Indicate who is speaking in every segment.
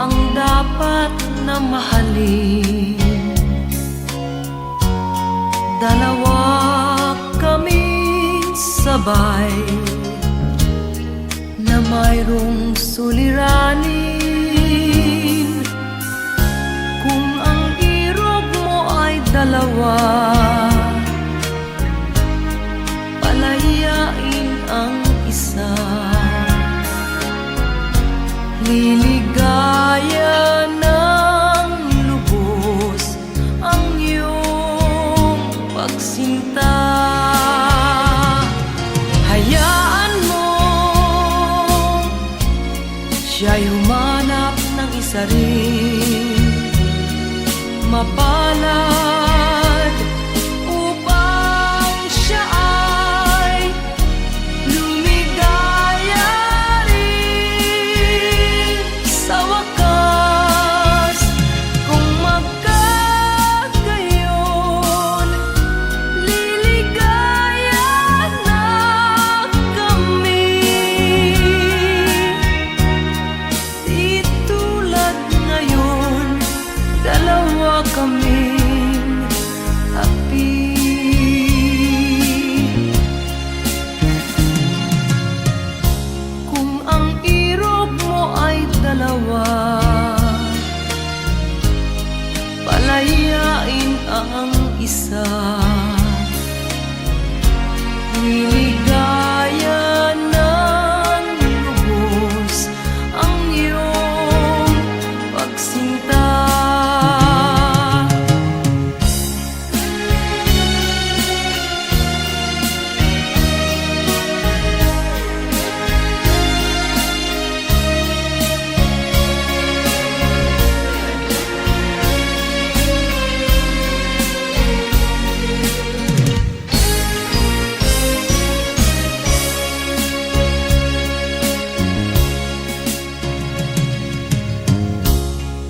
Speaker 1: ang dapat na mahalin. Dalawa kaming sabay na mayroong suliranin. Kung ang irog mo ay dalawa, palayain ang isa. Liligaya ng lubos ang iyong pagsinta. Hayaan mo siya'y humanap ng isa rin mapalad upang siya ay lumigaya rin sa wakas. Kung magkagayon, liligaya na kami. Di tulad ngayon, dalawa kaming api. Kung ang irog mo ay dalawa, palayain ang isa. Liligaya ng lubos ang iyong pagsinta.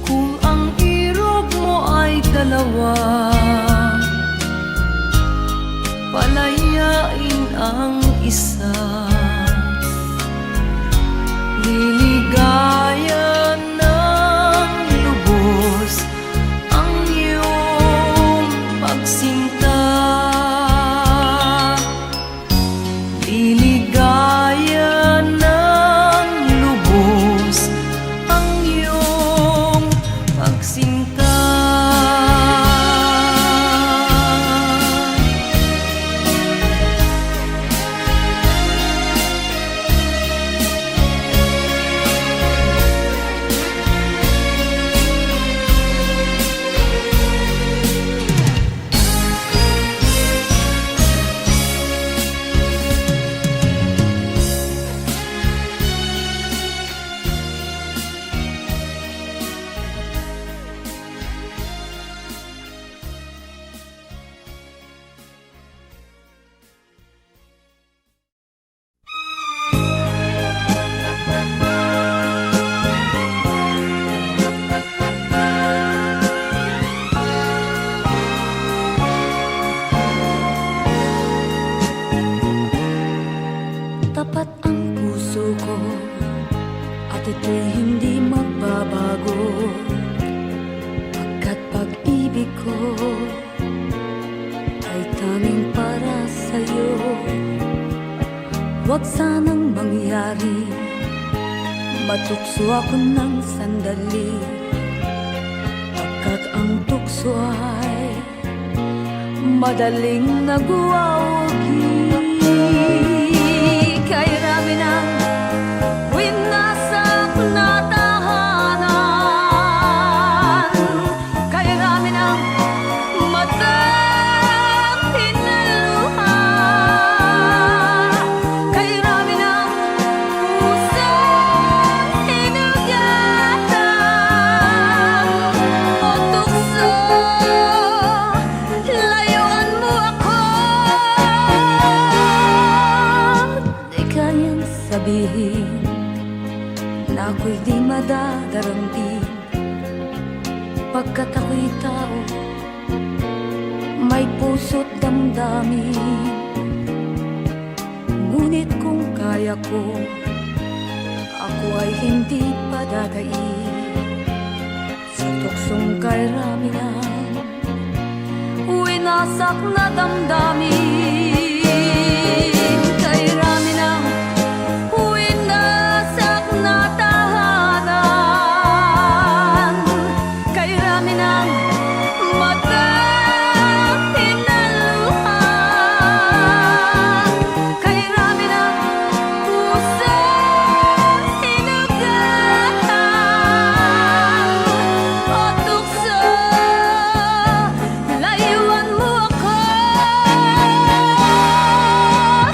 Speaker 1: Kung ang irog mo ay dalawa, palayain ang isa. Liligaya ng lubos ang iyong pagsinta. Liligaya ng lubos ang iyong pagsinta. Tapat ang puso ko at ito'y hindi magbabago, pagkat pag-ibig ko ay tanging para sa'yo. Huwag sanang mangyari matukso ako ng sandali, pagkat ang tukso ay madaling nagwawagi. Kay rami ng winasak na tahanan, kay rami ng matang hinaluha, kay rami ng pusang hinugatan. O tukso, layuan mo ako. Di kayang sabihin na ako'y di madadaramdin, pagkat ako'y tao, may puso't damdamin. Ngunit kung kaya ko, ako ay hindi padadaig. tuksong kay Raminan, winasak na damdamin. Kay Raminan, winasak na tahanan. Kay Raminan, matang hinaluhan. Kay Raminan, puso sinugatan. O tukso, layuan mo ako.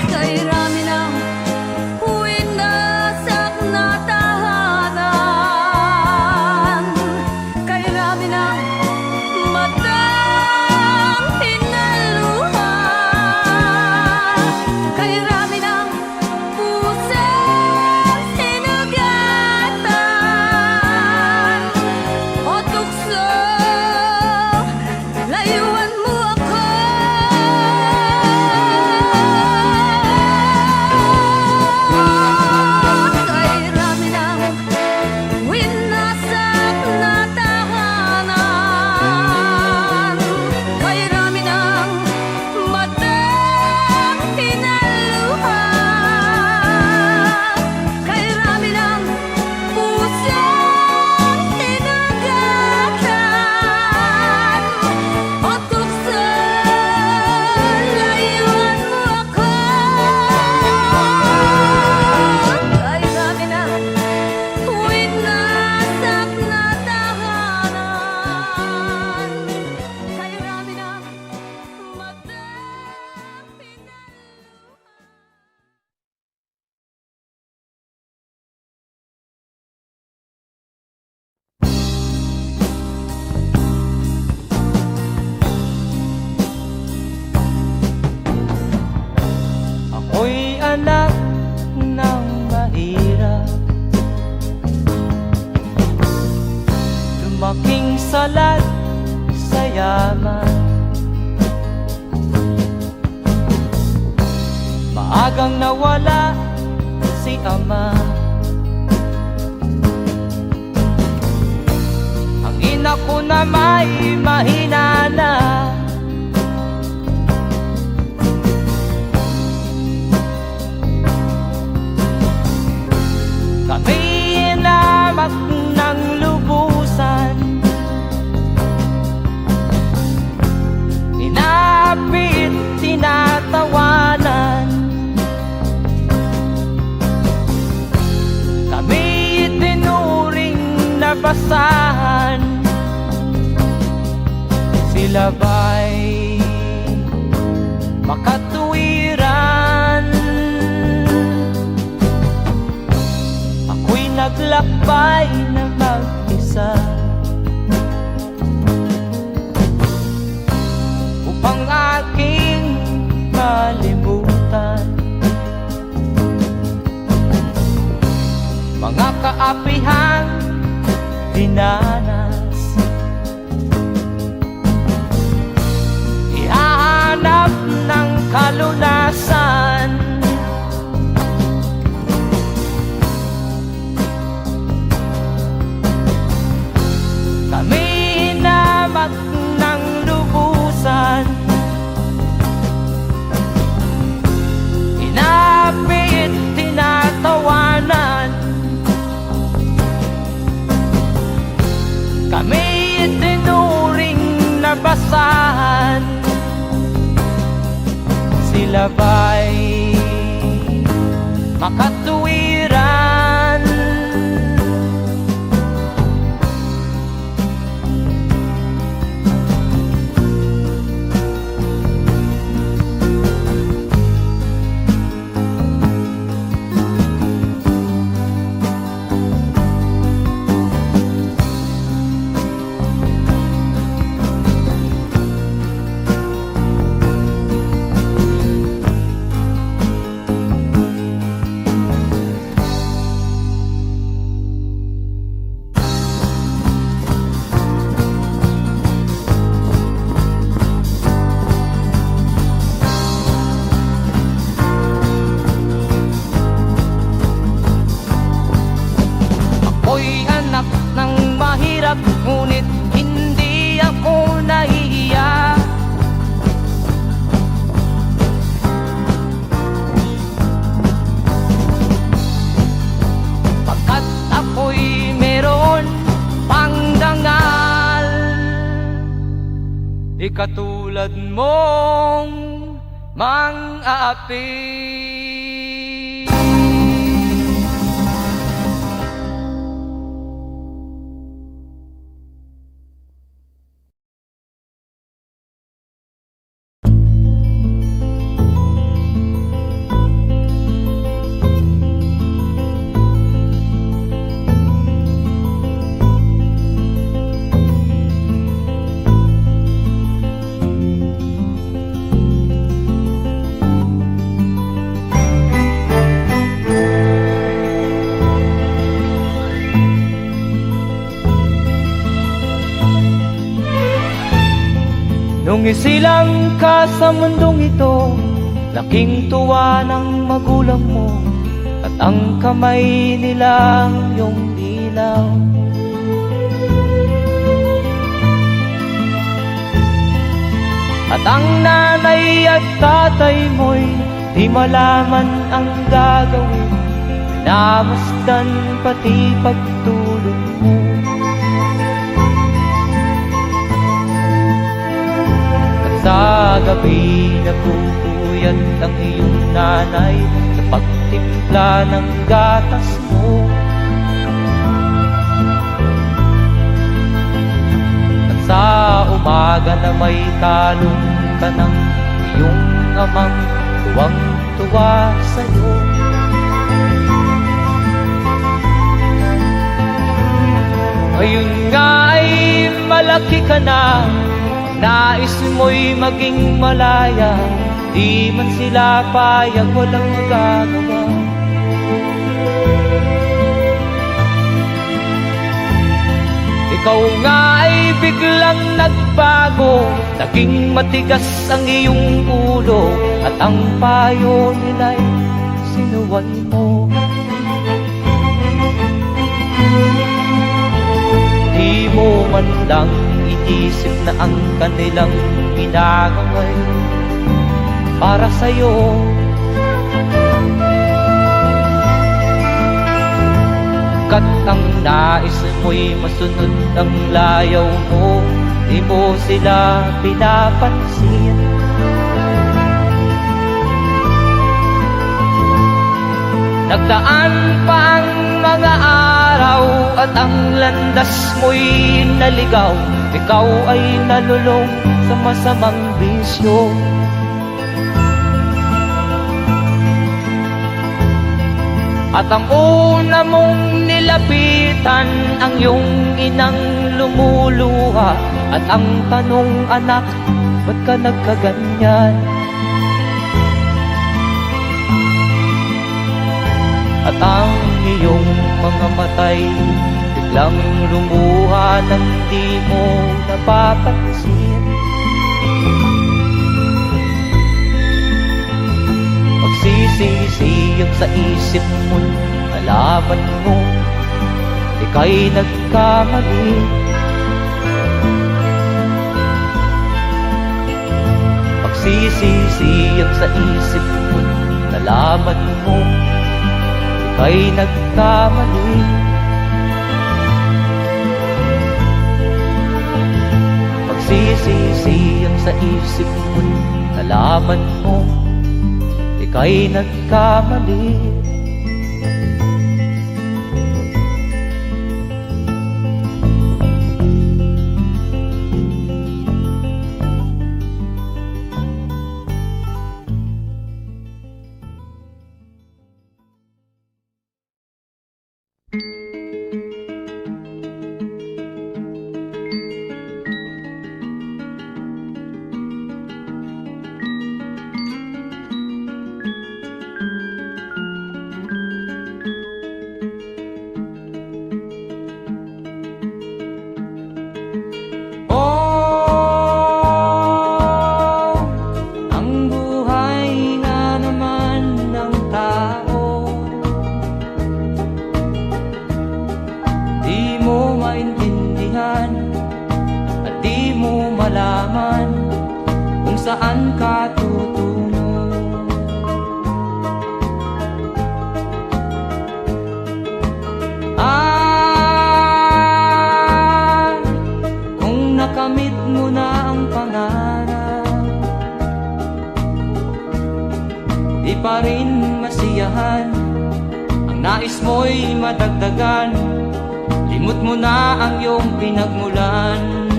Speaker 1: Kay Raminan, winasak na tahanan. Kay Raminan, matang hinaluhan. Kay Raminan, puso sinugatan. O tukso, layuan mo ako. Kay Raminan, winasak na tahanan. Kay Raminan, matang hinaluhan. Kay Raminan, puso sinugatan. O tukso, layuan mo ako. Kay Raminan, winasak na tahanan. Kay Raminan, matang hinaluhan.
Speaker 2: Ako'y anak ng mahirap, lumaking salat sa yaman. Maagang nawala si ama, ang ina ko na may mahina na. Kami inamak ng lubusan, inapit, tinatawanan. Kami itinuring na basahan, sila ba'y makatuwiran? Ako'y naglakbay na mag-isa upang aking malimutan mga kaapihang dinanas. Ihahanap ng kalunasan, kami inamak ng lubusan, inapit, tinatawanan. Kami itinuring na basahan, sila ba'y makatuwiran? katulad mong mang-aapi. Nung isilang ka sa mundong ito, laking tuwa ng magulang mo, at ang kamay nila iyong ilaw. At ang nanay at tatay mo'y di malaman ang gagawin, namasdan pati pagtulog mo. Sa gabi nagpupuyat ang iyong nanay sa pagtimpla ng gatas mo. At sa umaga na may talong ka ng iyong amang tuwang-tuwa sa'yo. Ngayon nga ay malaki ka na, nais mo'y maging malaya, di man sila payag, walang magagawa. Ikaw nga ay biglang nagbago, naging matigas ang iyong ulo, at ang payo nila'y sinuway mo. Di mo man lang inisip na ang kanilang ginagaway para sa'yo. Kat ang nais mo'y masunod ang layaw mo, di mo sila pinapansin. Nagdaan pa ang mga araw at ang landas mo'y naligaw, ikaw ay nalulong sa masamang bisyo. At ang una mong nilapitan ang iyong inang lumuluha, at ang tanong, anak, ba't ka nagkaganyan? At ang iyong mga matay biglang lumuha nang di mo napapansin. Magsisisiyag sa isip mo, nalaman mo ika'y nagkamali. Magsisisiyag sa isip mo, nalaman mo ika'y nagkamali. Magsisisiyag sa isip mo, nalaman mo ika'y nagkamali. Malaman kung saan ka tutungo. Kung nakamit mo na ang pangarap, pa rin masiyahan. Ang nais mo'y madagdagan, limot mo na ang iyong pinagmulan.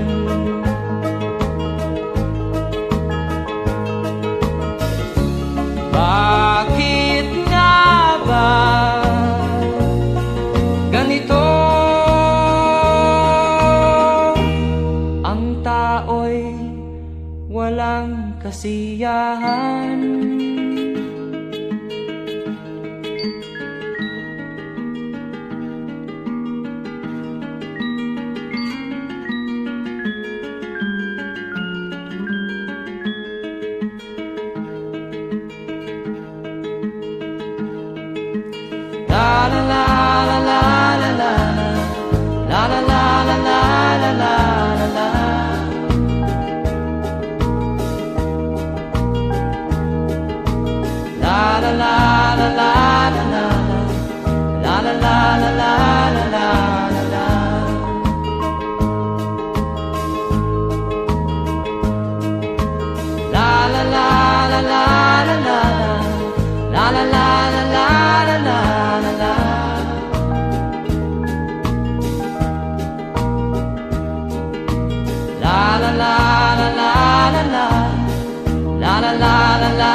Speaker 2: Bakit nga ba ganito? Ang tao'y walang kasiyahan. La la la la la la la la la la la la la la la. La la la la la la la la la la la la la la. La la la la la la la la la la la la la la. La la la la la la la la la la la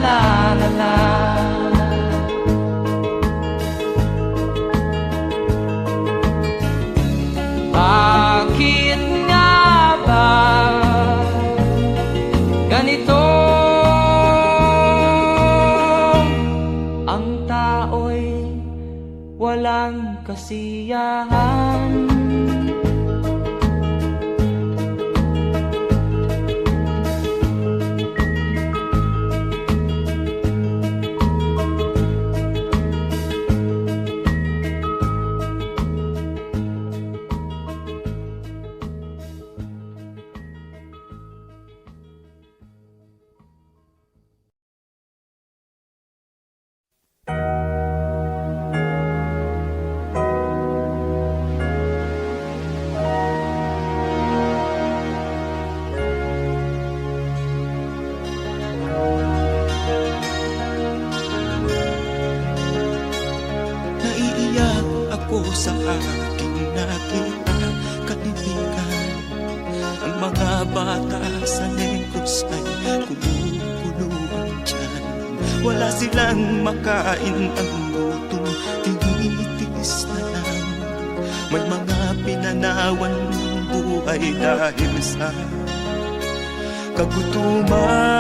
Speaker 2: la la la. Bakit nga ba ganito? Ang tao'y walang kasiyahan.
Speaker 3: Naiiyak ako sa aking nakita, kaibigan. Ang mga bata sa Negros ay kumukuluan dyan. Wala silang makain, ang gutom tinitiis na lang. May mga pinanawan ng buhay dahil sa kagutuman.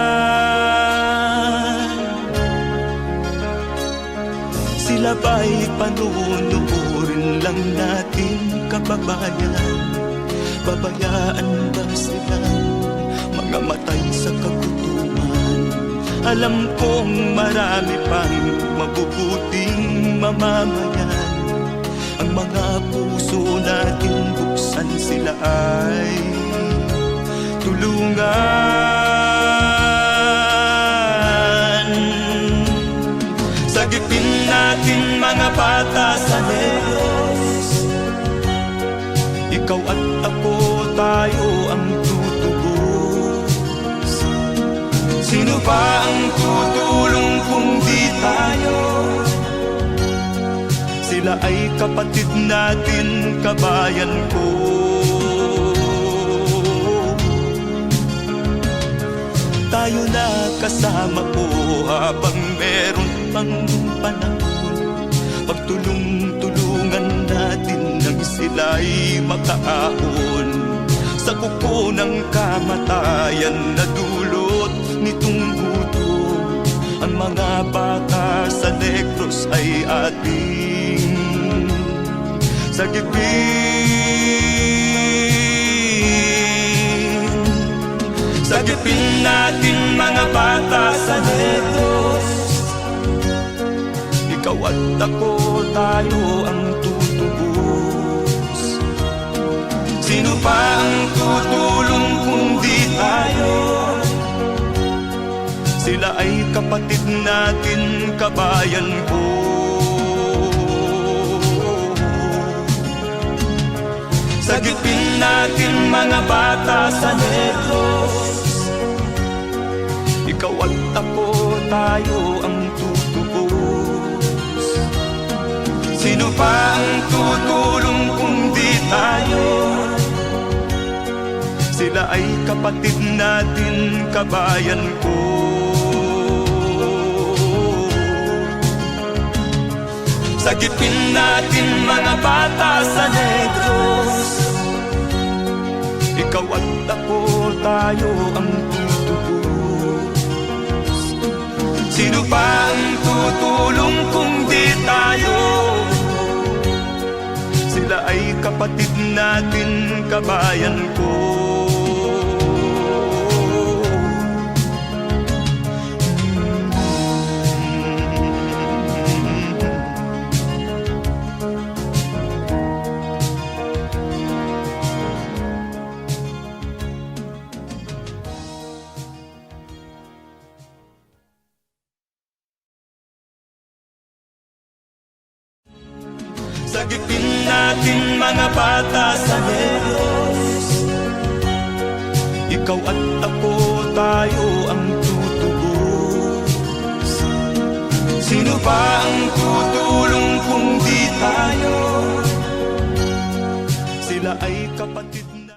Speaker 3: Sila ba'y panunurin lang natin, kababayan? Babayaan ba silang mga matay sa kagutuman? Alam kong marami pang mabubuting mamamayan. Ang mga puso natin buksan, sila ay tulungan. Sagipin natin mga bata sa Negros, ikaw at ako, tayo ang tutubos. Sino ba ang tutulong kung di tayo? Sila ay kapatid natin, kabayan ko. Tayo na kasama ko habang meron pang panahon. Pagtulong-tulungan natin nang sila'y makaahon sa kuko ng kamatayan na dulot nitong gutom. Ang mga bata sa Negros ay ating sagipin. Sagipin natin mga bata sa Negros, ikaw at ako, tayo ang tutubos. Sino pa ang tutulong kung di tayo? Sila ay kapatid natin, kabayan ko. Sagipin natin mga bata sa Negros, ikaw at ako, tayo ang tutulong. Sino pa ang tutulong kung di tayo? Sila ay kapatid natin, kabayan ko. Sagipin natin mga bata sa Negros. Ikaw at ako, tayo ang tutubos. Sino pa ang tutulong kung di tayo? Sila ay kapatid natin, kabayan ko. Sagipin natin mga bata sa Negros. Ikaw at ako, tayo ang tutubos. Sino ba ang tutulong kung di tayo? Sila ay kapatid na.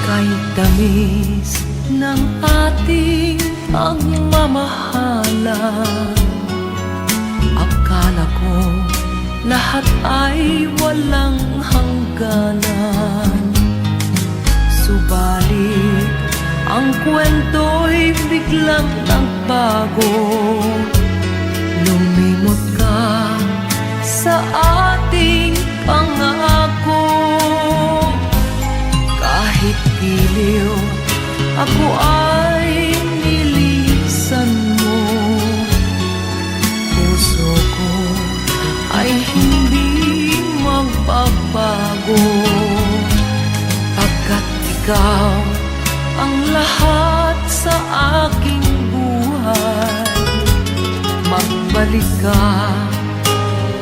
Speaker 4: Kahit tamis ng ating pagmamahalan, akala ko lahat ay walang hangganan. Subalit ang kwento'y biglang nagbago. Lumimot ka sa ating pangako. Kahit giliw, ako ay nilisan mo. Puso ko ay hindi magbabago, pagkat ikaw ang lahat sa aking buhay. Magbalik ka,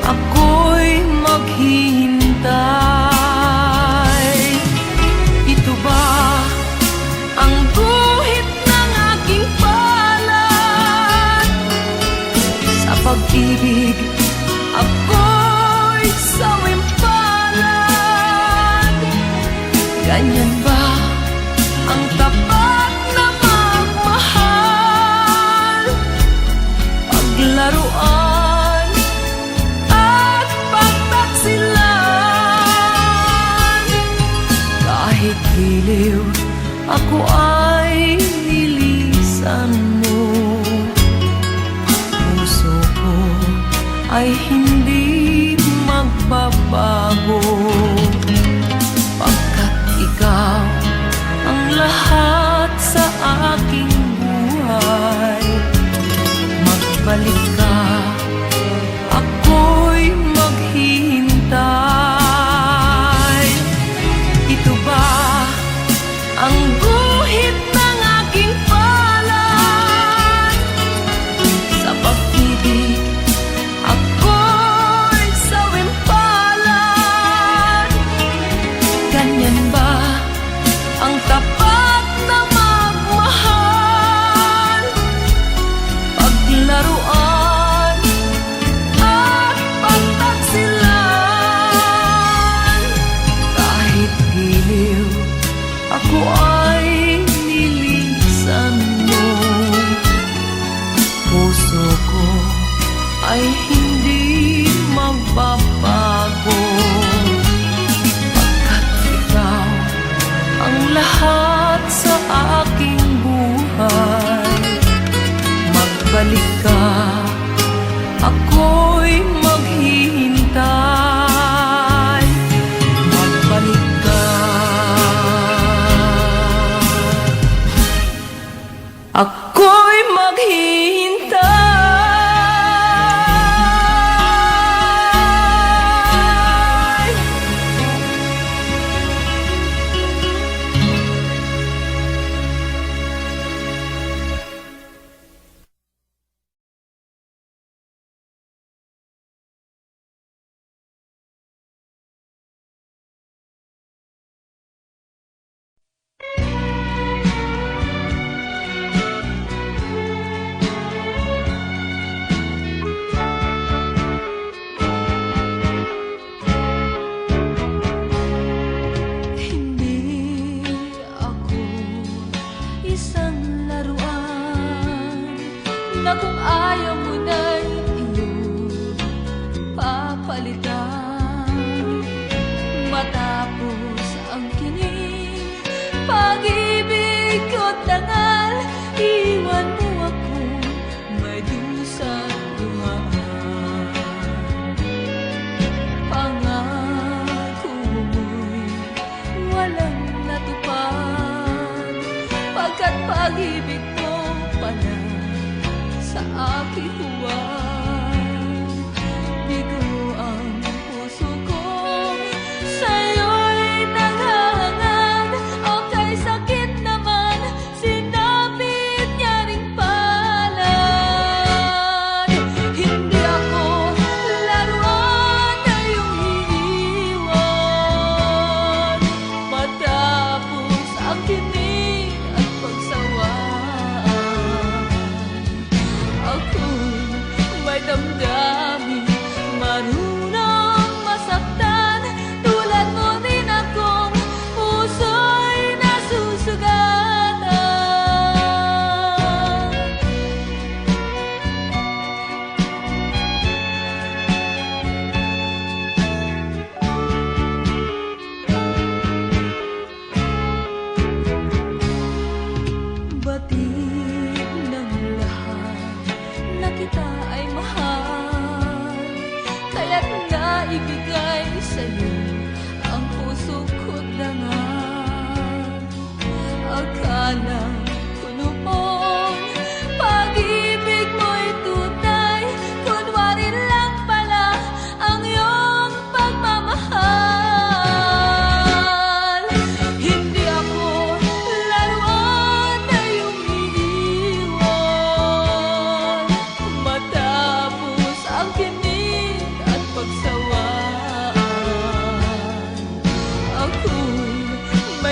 Speaker 4: ako'y maghihintay. Ito ba ang guhit ng aking palad? Sa pag-ibig, ako'y sawimpalad. Ganyan ba ang tapat na magmahal? Paglaruan at pagtaksilan.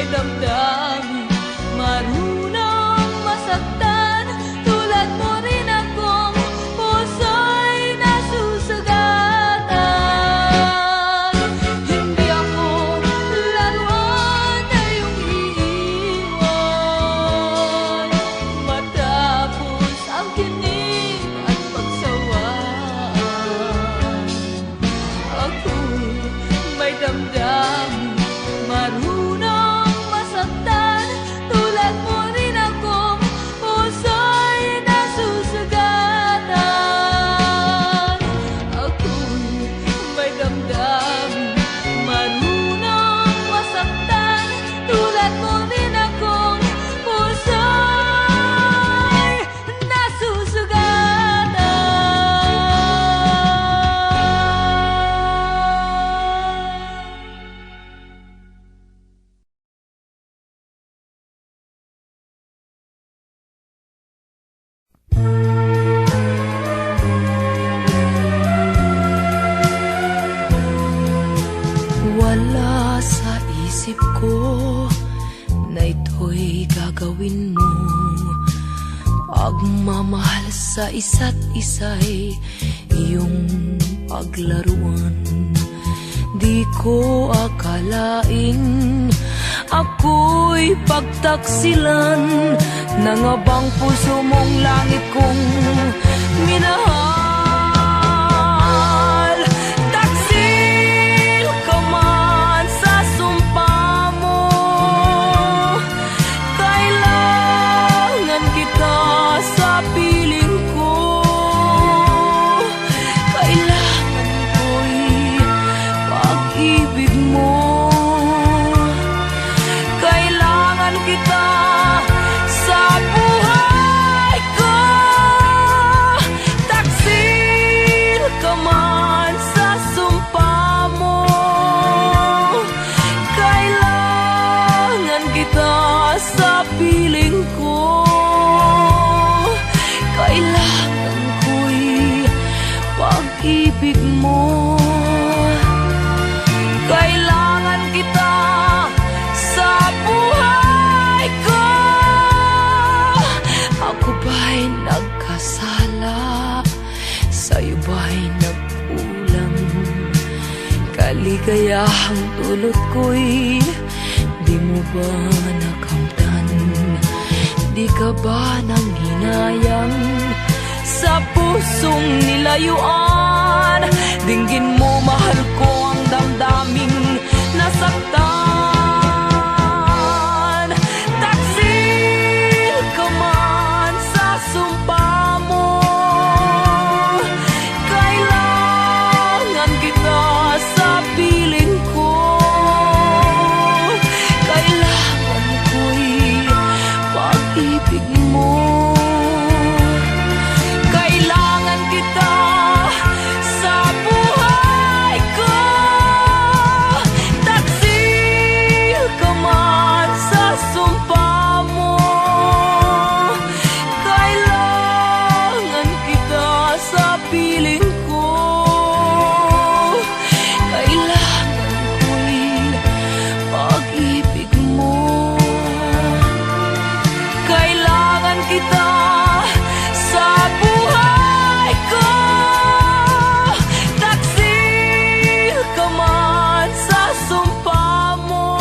Speaker 4: may damdamin, marunong masaktan. Tulad mo rin akong puso'y nasusugatan. Hindi ako laruan na iyong iiwan matapos ang kinig at pagsawaan. Ako'y may damdamin, marunong masaktan. Tulad mo rin akong puso'y nasusugatan. Ako'y may damdamin, marunong masaktan. Tulad mo rin akong puso'y nasusugatan. Wala sa isip ko na ito'y gagawin mo. Pagmamahal sa isa't isa'y iyong paglaruan. Di ko akalaing ako'y pagtaksilan ng abang puso mong langit kong minahal. Taksil ka man sa sumpa mo, kailangan kita sa piling ko. Kailangan ko'y pag-ibig mo. Kailangan kita sa buhay ko. Taksil ka man sa sumpa mo, kailangan kita sa piling ko. Kailangan ko'y pag-ibig mo. Kailangan kita sa buhay ko. Ako ba'y nagkasala? Sa'yo ba'y nagkulang? Kaligayahang dulot ko'y di mo ba nakamtan? Di ka ba nanghinayang sa pusong nilayuan? Dinggin mo, mahal ko, ang damdaming nasaktan. Taksil ka man sa sumpa mo, kailangan kita sa piling ko. Kailangan ko'y pag-ibig mo. Kailangan kita sa buhay ko. Taksil ka man sa sumpa mo, kailangan kita sa piling ko. Kailangan ko'y pag-ibig mo. Kailangan kita sa buhay ko. Taksil ka man sa sumpa mo,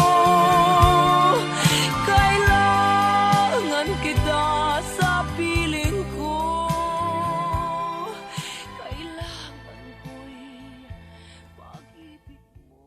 Speaker 4: kailangan kita sa piling ko. Kailangan ko'y pag-ibig mo.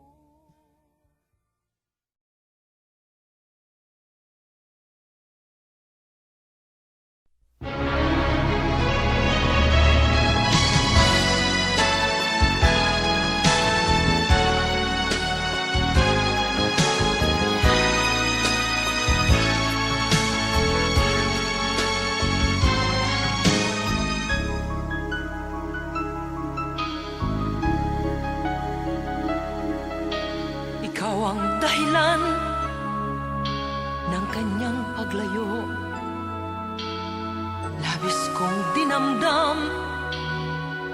Speaker 4: Ikaw ang dahilan ng kanyang paglayo. Labis kong dinamdam,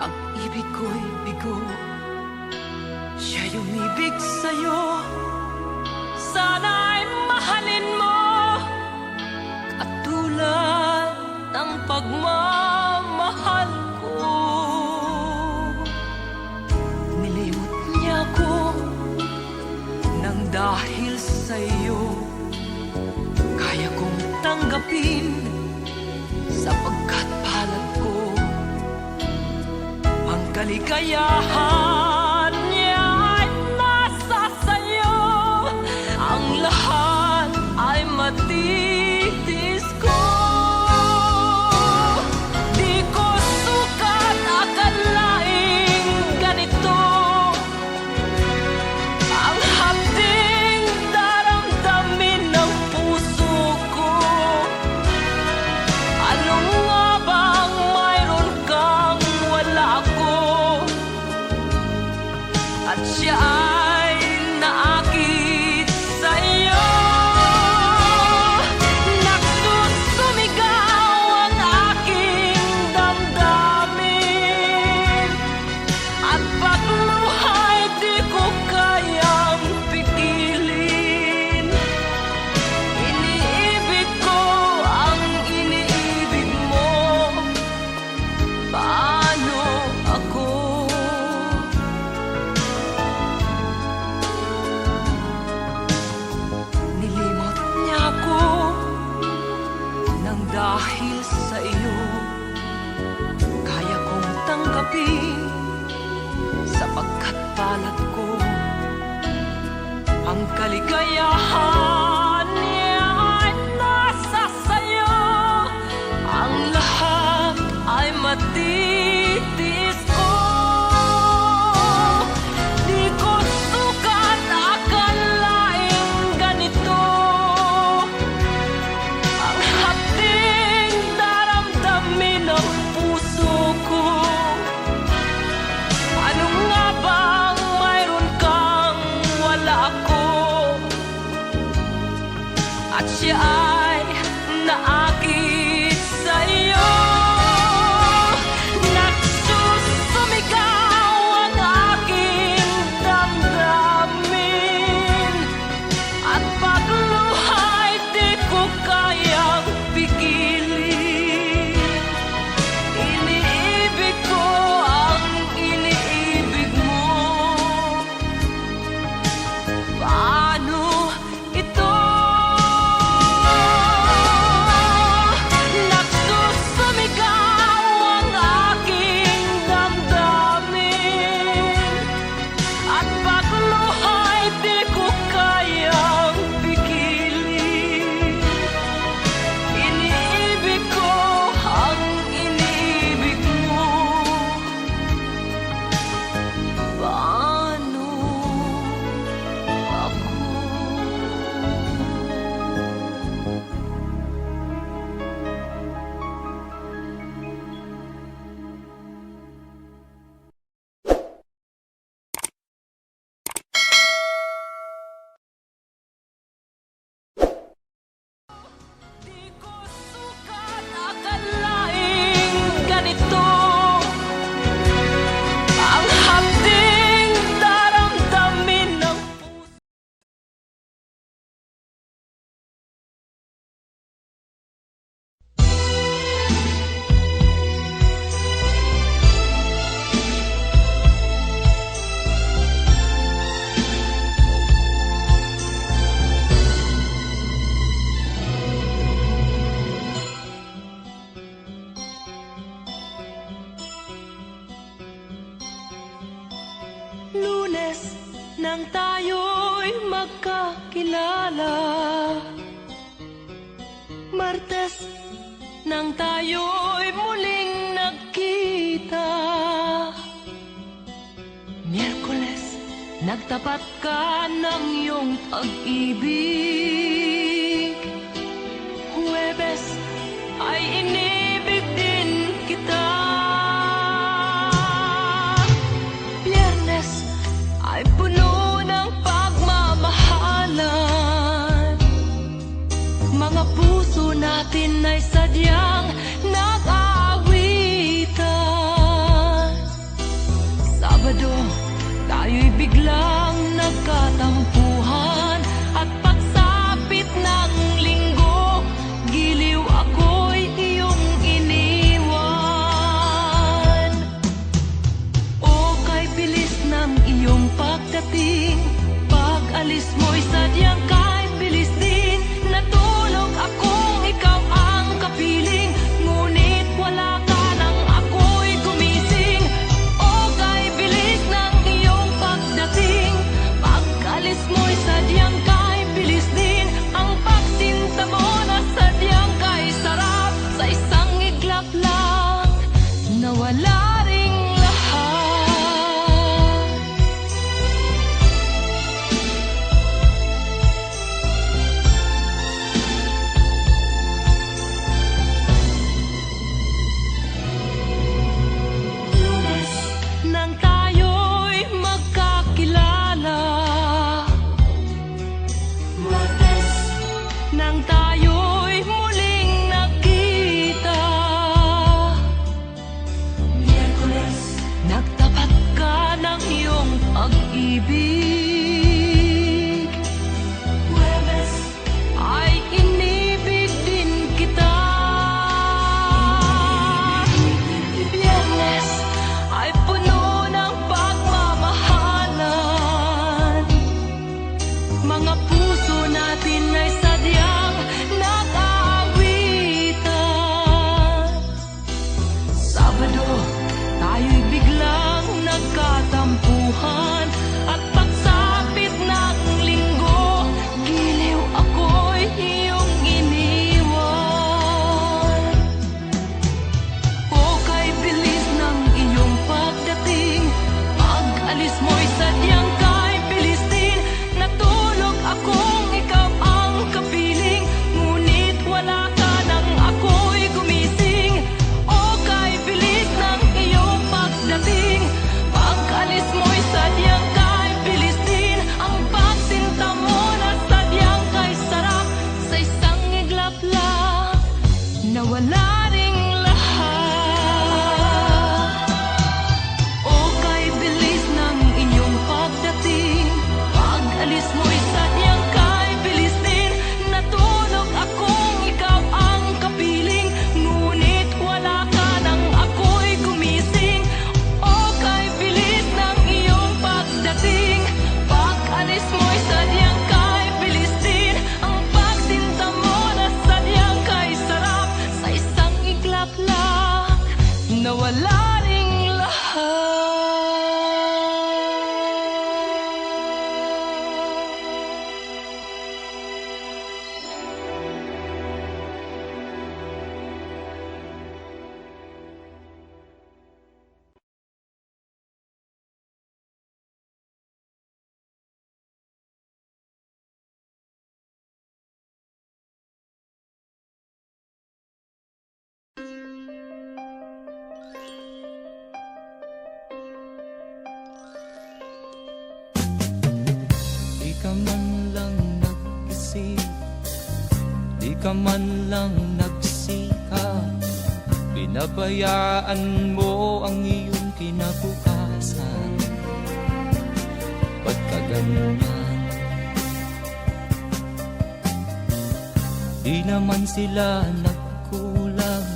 Speaker 4: ang ibig ko'y bigo. Siya'y umibig sa'yo, sana'y mahal dahil sa'yo kaya kong tanggapin, sapagkat palad ko ang kaligayahan niya ay nasa sa'yo. Ang lahat ay matitis ko. Di ko sukat akalaing ganito ang hapding daramdamin ng puso ko. Ano nga bang mayroon kang wala ako, at siya ay naakit sa'yo. Nagsusumigaw ang aking damdamin, at pagluhay di ko kayang pigilin. Iniibig ko ang iniibig mo. Paano ako? Nilimot niya ako nang dahil sa iyo kaya kong tanggapin, sapagkat palad ko ang kaligayahan niya ay nasa sayo. Ang lahat ay matitis ko. Di ko sukat akalaing ganito ang hapding daramdamin ng puso ko. Ano nga bang mayroon kang wala ako, at siya ay naakit sa'yo. Nagsusumigaw ang aking damdamin, at pagluhay di ko kayang pigilin. Iniibig ko ang iniibig mo. Paano ito? Nagsusumigaw ang aking damdamin, at pagluhay di ko kayang pigilin. Iniibig ko ang iniibig mo. Paano ako? Di ko sukat akalaing ganito ang hapding daramdamin ng puso. Lunes nang tayo'y magkakilala, Martes nang tayo'y muling nagkita, Miyerkules nagtapat ka ng iyong pag-ibig, Huwebes ay inibig din kita, Biyernes ay puno ng pagmamahalan. Mga puso natin ay sadyang nag-aawitan. Sabado, tayo'y biglang nagkatampuhan, at pagsapit nang tayo'y muling nakita. Miyerkules, nagtapat ka ng iyong pag-ibig. Huwebes, ay inibig din kita. Biyernes, ay puno ng pagmamahalan. Mga puso natin ay sadyang nag-aawitan. Sabado, tayo'y biglang nagkatampuhan. At pagsapit ng linggo, giliw ako'y iyong iniwan. O kay bilis ng iyong pagdating, pag-alis mo'y sadyang kay bilis din. Natulog akong ikaw ang kapiling, ngunit wala ka nang ako'y gumising. O kay bilis ng iyong pagdating, pag-alis mo'y sadyang kay bilis din. Ang pagsinta mo na sadyang kay sarap, sa isang iglap lang, nawala ring lahat. O kay bilis ng inyong pagdating, pag-alis mo'y sadyang kay bilis din. Natulog akong ikaw ang kapiling, ngunit wala ka nang ako'y gumising. O kay bilis ng iyong pagdating, pag-alis mo'y sadyang kay bilis din. Ang pagsinta mo na sadyang kay sarap, sa isang iglap lang, nawala ring lahat.
Speaker 2: Di ka man lang nag-isip, di ka man lang nagsikap, pinabayaan mo ang iyong kinabukasan. Ba't ka ganyan? Di naman sila nagkulang,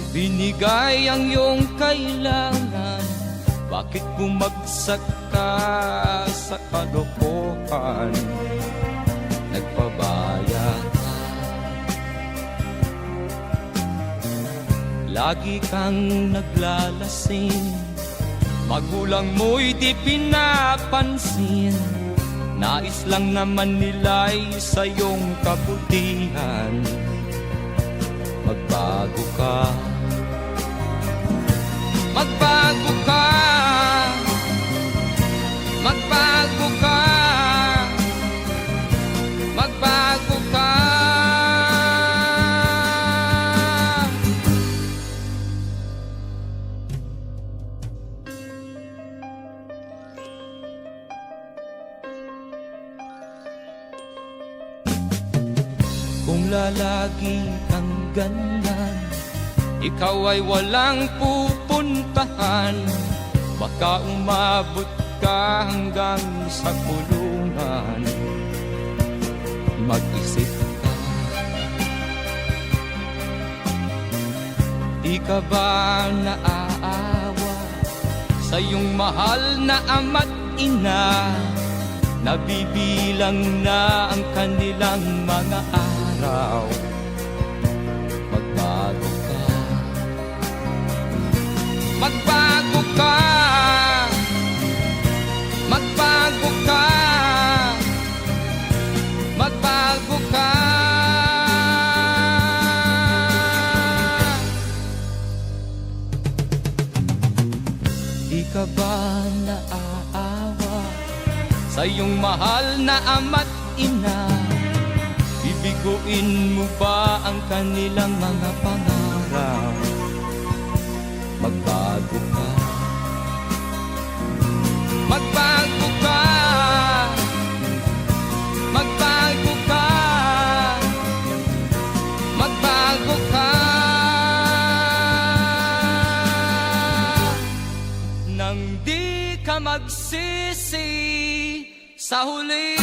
Speaker 2: ibinigay ang iyong kailangan. Bakit bumagsak ka sa kalokohan? Nagpabaya ka, lagi kang naglalasing, magulang mo'y di pinapansin. Nais lang naman nila'y sa iyong kabutihan. Magbago ka, magbago ka, magbago ka, magbago ka. Kung lalagi kang ganyan, ikaw ay walang pupuntahan. Baka umabot ka hanggang sa kulungan. Mag-isip ka, di ka ba naaawa sa iyong mahal na ama't ina? Nabibilang na ang kanilang mga araw. Magbago ka, magbago ka, magbago ka, magbago ka. Di ka ba naaawa sa iyong mahal na ama't ina? Bibiguin mo ba ang kanilang mga pangarap? Magbago ka, magbago ka, magbago ka,
Speaker 3: sa huli.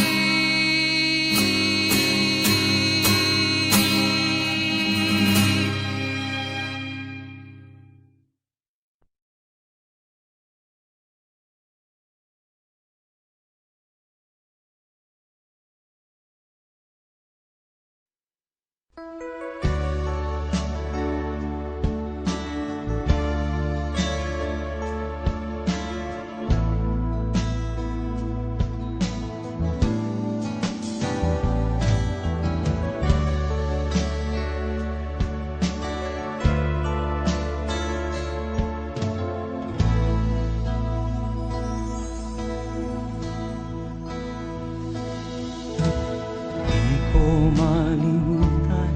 Speaker 3: Di ko malimutan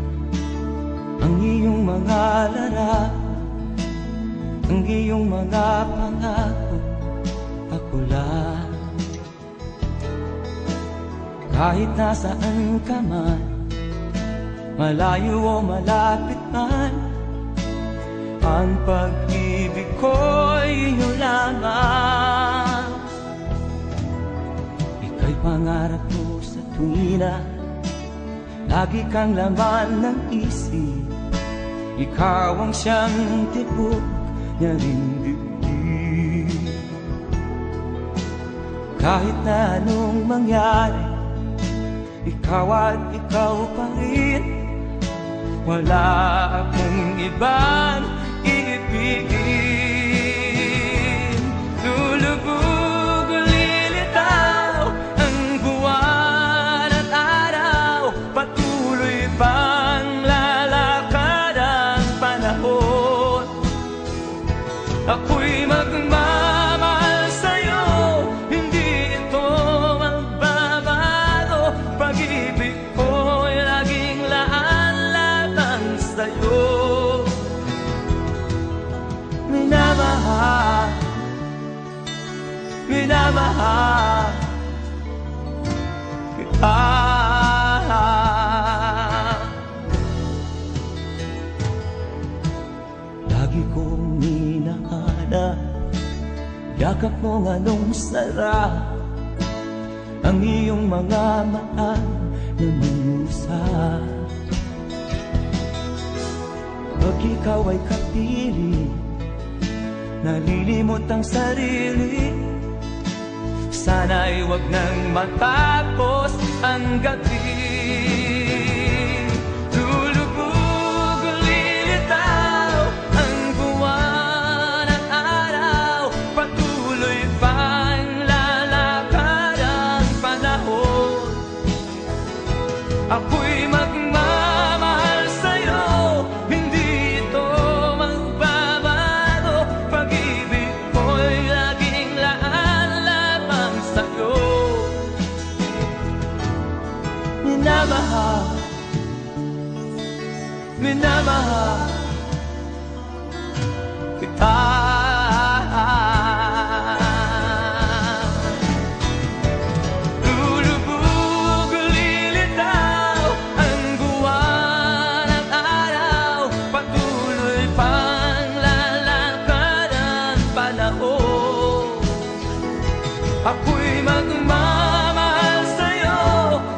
Speaker 3: ang iyong mga larawan, ang iyong mga pangako, ako lang. Kahit nasaan ka man, malayo o malapit man, ang pag-ibig ko'y iyo lamang. Ika'y pangarap ko sa tuwina, lagi kang laman ng isip. Ikaw ang siyang tibok niya ring dibdib. Kahit na anong mangyari, ikaw at ikaw pa rin. Wala akong ibang iibigin. Lulubog o lilitaw ang buwan at araw, patuloy pang lalakad ang panahon. Ako'y magmamahal sa'yo, hindi ito magbabago. Pag-ibig ko'y laging laan lamang sa'yo. Minamahal, minamahal kita. Lagi kong hinahanap yakap mong anong sarap, ang iyong mga mata na minusap. Pag ikaw ay kapiling, nalilimot ang sarili. Sana'y wag nang matapos ang gabi. Lulubog o lilitaw ang buwan at araw, patuloy pang lalakad ang panahon. Ako'y magmamahal sa'yo, hindi ito magbabago. Pag-ibig ko'y laging laan lamang sa'yo. Minamahal, minamahal kita. Lulubog o lilitaw ang buwan at araw, patuloy pang lalakad ang panahon. Ako'y magmamahal sa'yo,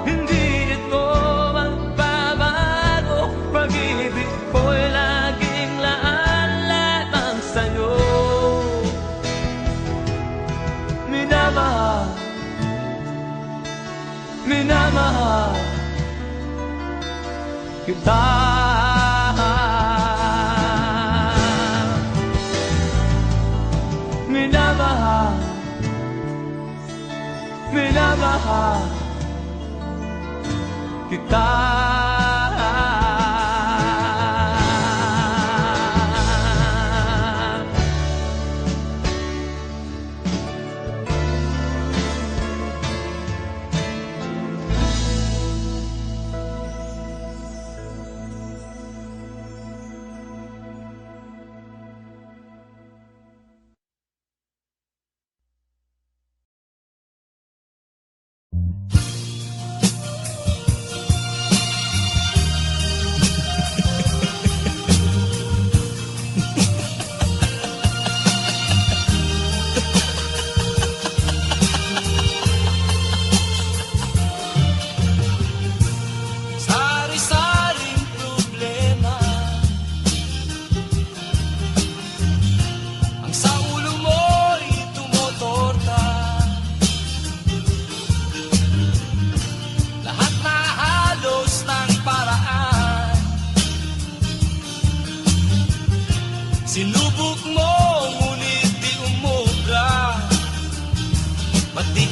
Speaker 3: hindi ito magbabago. Pag-ibig ko'y laging laan lamang sa'yo. Minamahal, minamahal kita. Minamahal, minamahal kita.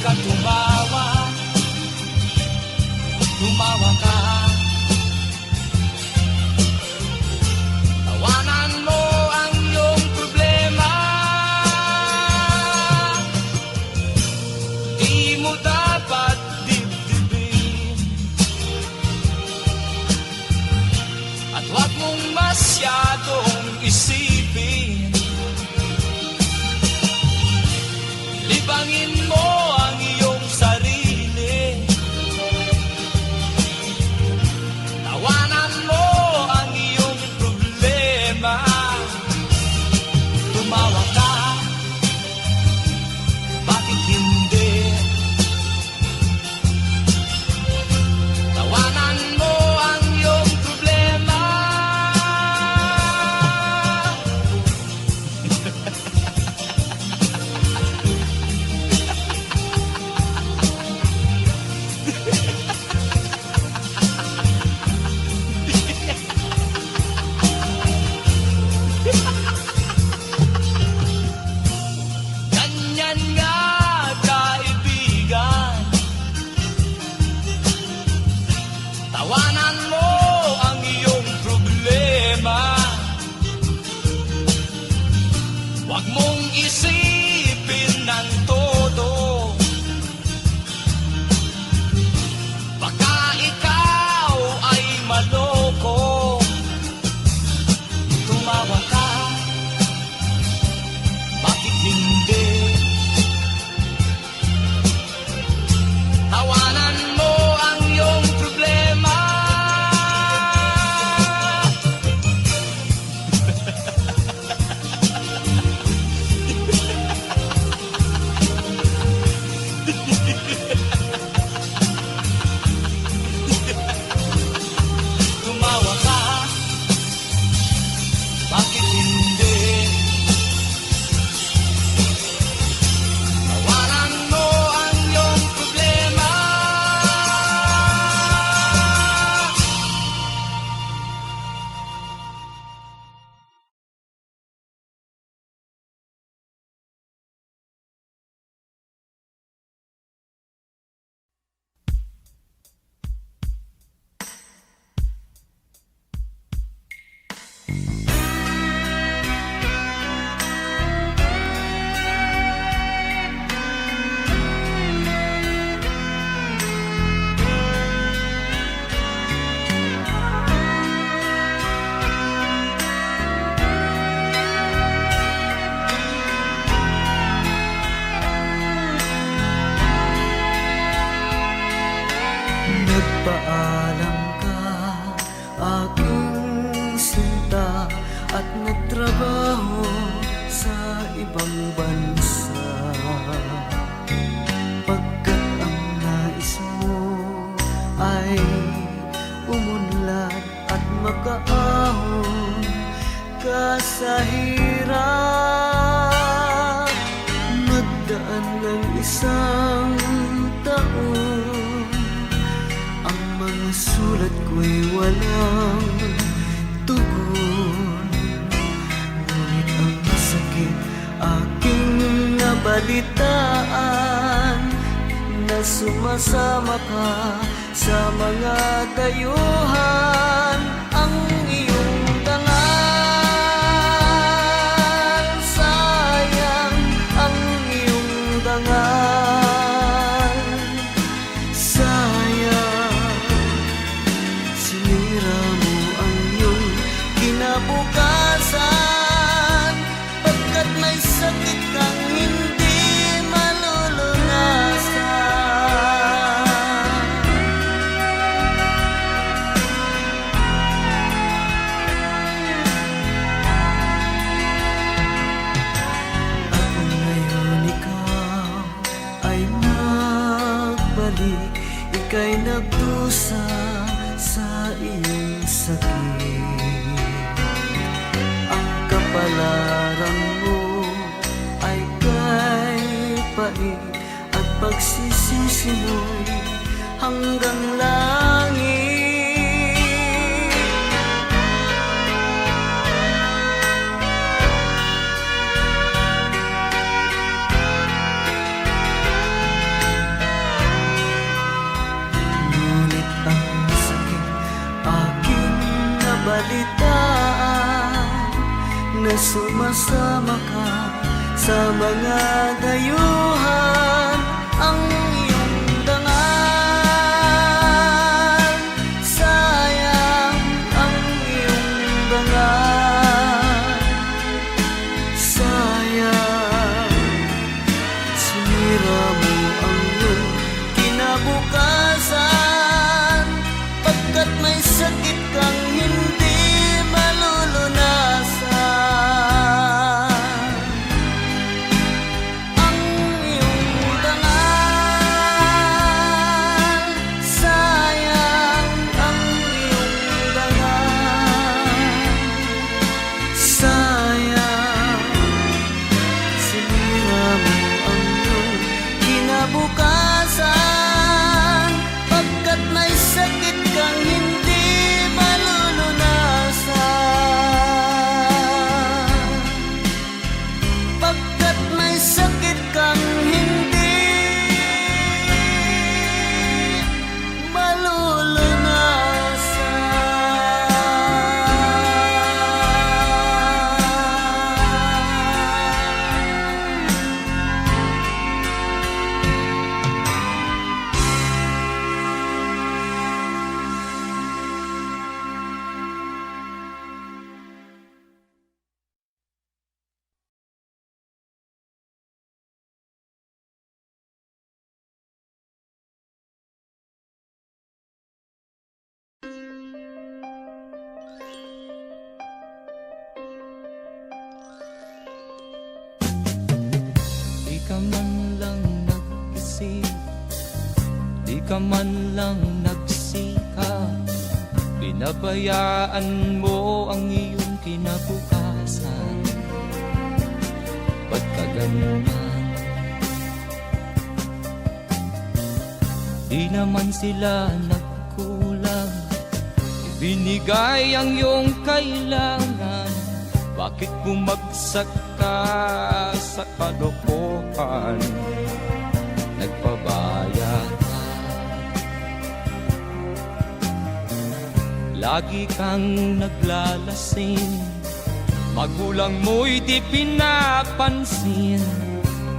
Speaker 3: ka tumawa, tumawa ka. Tawanan mo ang iyong problema. Di mo dapat dibdibin, at huwag mong masyadong isipin. Libangin mo ang iyong sarili. Tawanan mo ang iyong problema. Tumawa ka, bakit hindi? Tawanan mo ang iyong problema. Ganyan nga, kaibigan. Tawanan mo ang iyong problema. Huwag mong isipin ng todo. Baka ikaw ay maloko. Tumawa ka, bakit hindi? Tawanan mo ang iyong problema. Tumawa ka, bakit hindi? Tawanan mo ang iyong problema.
Speaker 5: Nagpaalam ka, aking sinta, at nagtrabaho sa ibang bansa. Pagkat ang nais mo ay umunlad at makaahon ka sa hirap. Nagdaan ng isang taon, ang mga sulat ko'y walang tugon. Ngunit ang sakit aking nabalitaan, na sumasama ka sa mga dayuhan. Ang iyong dangal, sayang ang iyong dangal. Sayang, sinira mo ang iyong kinabukasan, pagkat may sakit kang hindi malulunasan. At ngayon ikaw ay nagbalik, ika'y nagdusa sa iyong sakit. Ang kapalaran mo ay kay pait, at pagsisisi mo'y hanggang langit. sumasama ka sa mga dayuhan. Ang iyong dangal, sayang ang iyong dangal, sayang sinira mo ang iyong kinabukasan, pagkat may sakit kang hindi malulunasan. Ang iyong dangal, sayang ang iyong dangal, sayang sinira mo ang iyong kinabukasan, pagkat may sakit kang hindi malulunasan, pagkat may sakit kang hindi malulunasan.
Speaker 2: Di ka man lang nag-isip, di ka man lang nagsikap, pinabayaan mo ang iyong kinabukasan. Ba't ka ganyan? Di naman sila nagkulang, ibinigay ang iyong kailangan. Bakit bumagsak ka sa kalokohan? Nagpabaya ka, lagi kang naglalasing, magulang mo'y di pinapansin.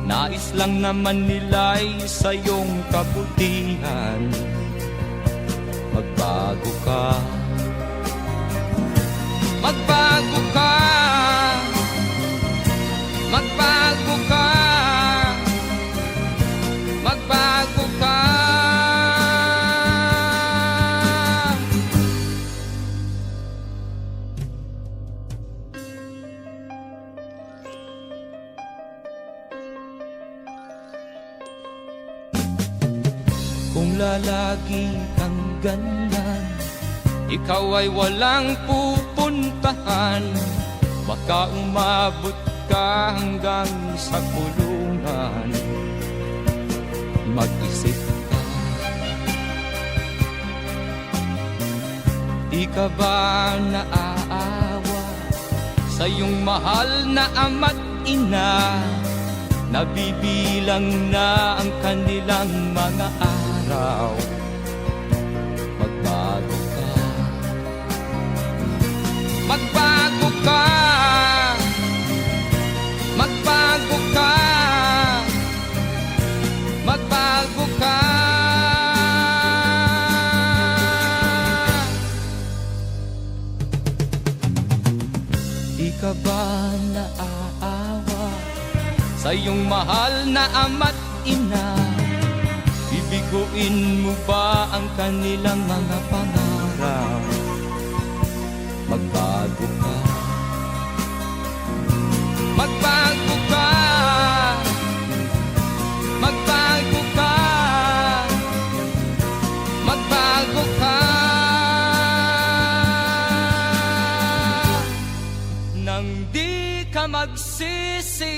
Speaker 2: Nais lang naman nila'y sa iyong kabutihan. Magbago ka, magbago ka, magbago ka, magbago ka. Kung lalagi kang ganyan, ikaw ay walang pupuntahan. Baka umabot ka hanggang sa kulungan. Mag-isip ka, di ka ba naaawa sa iyong mahal na ama't ina? Nabibilang na ang kanilang mga araw. Magbago ka, magbago ka, magbago ka, magbago ka. Di ka ba naaawa sa iyong mahal na ama't ina? Bibiguin mo ba ang kanilang mga pangarap? Magbago ka, magbago ka, magbago ka, magbago ka. Nang di ka magsisi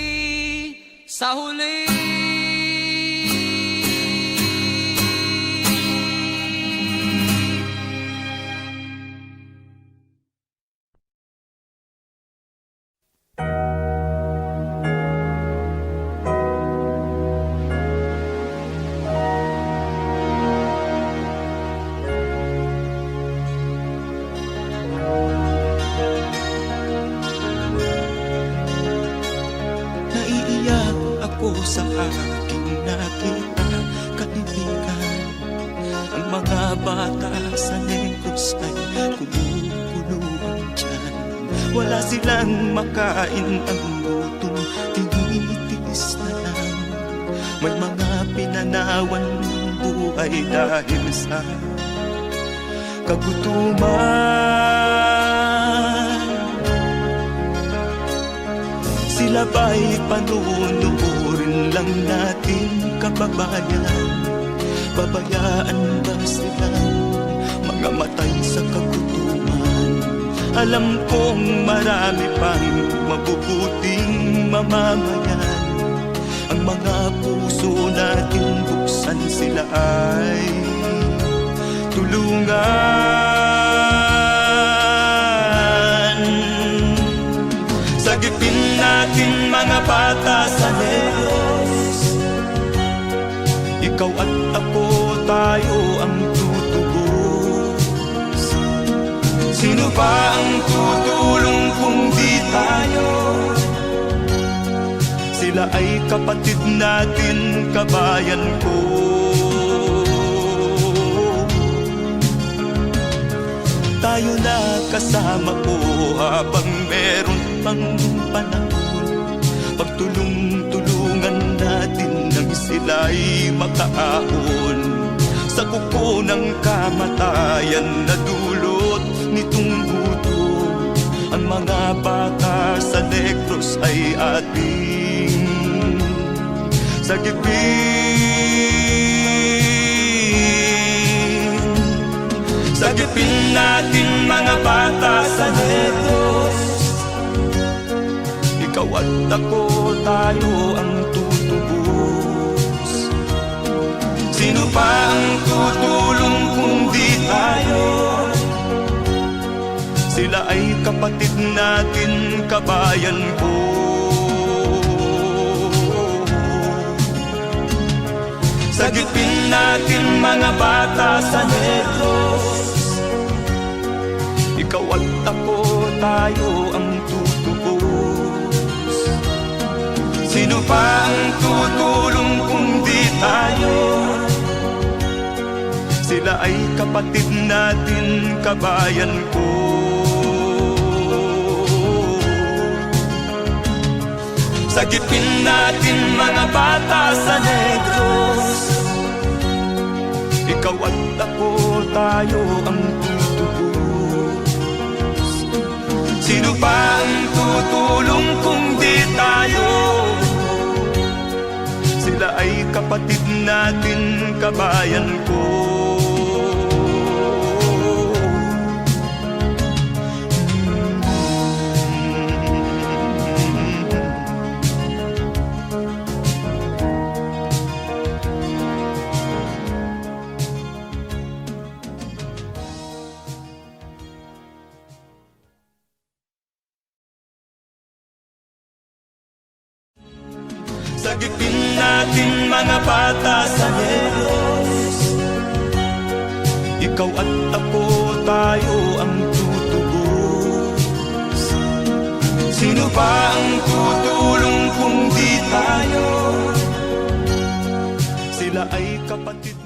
Speaker 2: sa huli.
Speaker 3: sa aking nakita, kaibigan. Ang mga bata sa Negros ay kumukuluan dyan. Wala silang makain, ang gutom tinitiis na lang. May mga pinanawan ng buhay dahil sa kagutuman. Sila ba'y panunurin lang natin, kababayan? Babayaan ba silang mga matay sa kagutuman? Alam kong marami pang mabubuting mamamayan. Ang mga puso natin buksan, sila ay tulungan. Sagipin natin mga bata sa Negros. Ikaw at ako, tayo ang tutubos. Sino ba ang tutulong kung di tayo? Sila ay kapatid natin, kabayan ko. Tayo na kasama ko habang meron pang panahon. Pagtulong-tulungan natin nang sila'y makaahon sa kuko ng kamatayan na dulot nitong gutom. Ang mga bata sa Negros ay ating sagipin. Sagipin natin mga bata sa Negros. Ikaw at ako, tayo ang tutubos. Sino pa ang tutulong kung di tayo? Sila ay kapatid natin, kabayan ko. Sagipin natin mga bata sa Negros. Ikaw at ako, tayo ang tutubos. Sino pa ang tutulong kung di tayo? Sila ay kapatid natin, kabayan ko. Sagipin natin mga bata sa Negros. Ikaw at ako, tayo ang tutubos. Sino pa ang tutulong kung di tayo? Sila ay kapatid natin, kabayan ko. Sagipin natin mga bata sa Negros. Ikaw at ako, tayo ang tutubos. Sino ba ang tutulong kung di tayo? Sila ay kapatid